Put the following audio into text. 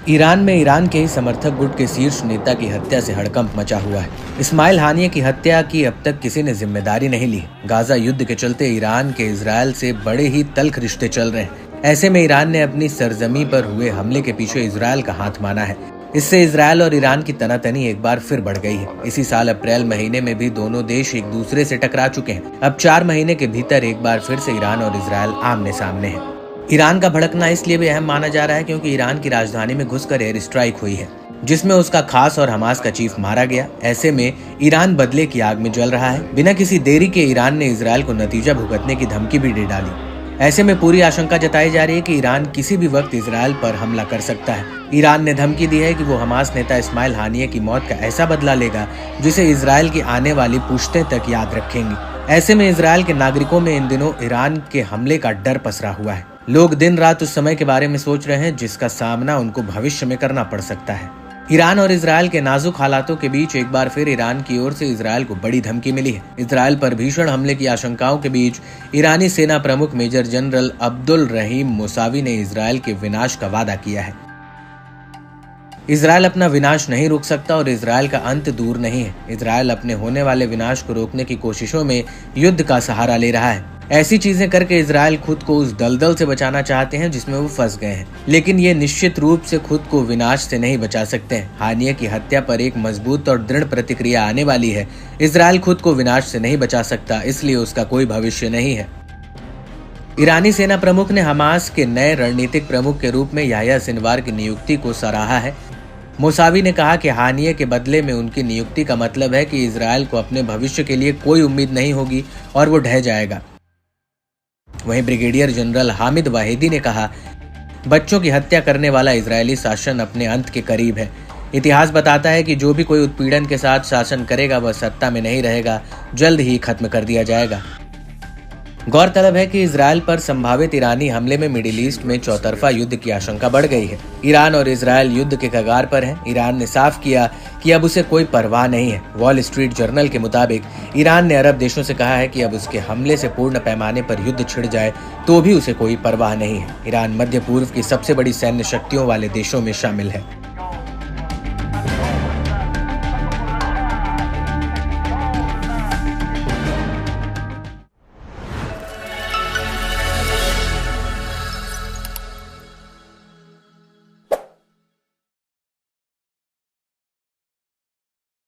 Iran में Iran के ही समर्थक गुट के शीर्ष नेता की हत्या से हड़कंप मचा हुआ है। इस्माइल हानिये की हत्या की अब तक किसी ने जिम्मेदारी नहीं ली। गाजा युद्ध के चलते ईरान के इजराइल से बड़े ही तल्ख रिश्ते चल रहे हैं। ऐसे में ईरान ने अपनी सरजमी पर हुए हमले के पीछे इजराइल का हाथ माना है। इससे इजराइल और ईरान की तनातनी एक बार फिर बढ़ गई है। इसी साल अप्रैल महीने में भी दोनों देश एक दूसरे से टकरा चुके हैं। अब 4 महीने के भीतर एक बार फिर से ईरान और इजराइल आमने सामने हैं। ईरान का भड़कना इसलिए भी अहम माना जा रहा है क्योंकि ईरान की राजधानी में घुसकर एयर स्ट्राइक हुई है, जिसमें उसका खास और हमास का चीफ मारा गया। ऐसे में ईरान बदले की आग में जल रहा है। बिना किसी देरी के ईरान ने इजराइल को नतीजा भुगतने की धमकी भी दे डाली। ऐसे में पूरी आशंका जताई जा रही है कि ईरान किसी भी वक्त इजराइल पर हमला कर सकता है। ईरान ने धमकी दी है कि वो हमास नेता इस्माइल हानिये की मौत का ऐसा बदला लेगा जिसे इजराइल की आने वाली पुश्तें तक याद रखेंगी। ऐसे में इजराइल के नागरिकों में इन दिनों ईरान के हमले का डर पसरा हुआ है। लोग दिन रात उस समय के बारे में सोच रहे हैं जिसका सामना उनको भविष्य में करना पड़ सकता है। ईरान और इजराइल के नाजुक हालातों के बीच एक बार फिर ईरान की ओर से इजराइल को बड़ी धमकी मिली है। इजराइल पर भीषण हमले की आशंकाओं के बीच ईरानी सेना प्रमुख मेजर जनरल अब्दुल रहीम मुसावी ने इजराइल के विनाश का वादा किया है। इजराइल अपना विनाश नहीं रोक सकता और इजराइल का अंत दूर नहीं है। इजराइल अपने होने वाले विनाश को रोकने की कोशिशों में युद्ध का सहारा ले रहा है। ऐसी चीजें करके इजराइल खुद को उस दलदल से बचाना चाहते हैं जिसमें वो फंस गए हैं, लेकिन ये निश्चित रूप से खुद को विनाश से नहीं बचा सकते हैं। हानिये की हत्या पर एक मजबूत और दृढ़ प्रतिक्रिया आने वाली है। इजराइल खुद को विनाश से नहीं बचा सकता, इसलिए उसका कोई भविष्य नहीं है। ईरानी सेना प्रमुख ने हमास के नए रणनीतिक प्रमुख के रूप में याह्या सिनवार की नियुक्ति को सराहा है। मुसावी ने कहा कि हानिये के बदले में उनकी नियुक्ति का मतलब है कि इजराइल को अपने भविष्य के लिए कोई उम्मीद नहीं होगी और वो ढह जाएगा। वहीं ब्रिगेडियर जनरल हामिद वाहिदी ने कहा, बच्चों की हत्या करने वाला इजरायली शासन अपने अंत के करीब है। इतिहास बताता है कि जो भी कोई उत्पीड़न के साथ शासन करेगा वह सत्ता में नहीं रहेगा, जल्द ही खत्म कर दिया जाएगा। गौरतलब है कि इजराइल पर संभावित ईरानी हमले में मिडिल ईस्ट में चौतरफा युद्ध की आशंका बढ़ गई है। ईरान और इजराइल युद्ध के कगार पर हैं। ईरान ने साफ किया कि अब उसे कोई परवाह नहीं है। वॉल स्ट्रीट जर्नल के मुताबिक ईरान ने अरब देशों से कहा है कि अब उसके हमले से पूर्ण पैमाने पर युद्ध छिड़ जाए तो भी उसे कोई परवाह नहीं है। ईरान मध्य पूर्व की सबसे बड़ी सैन्य शक्तियों वाले देशों में शामिल है।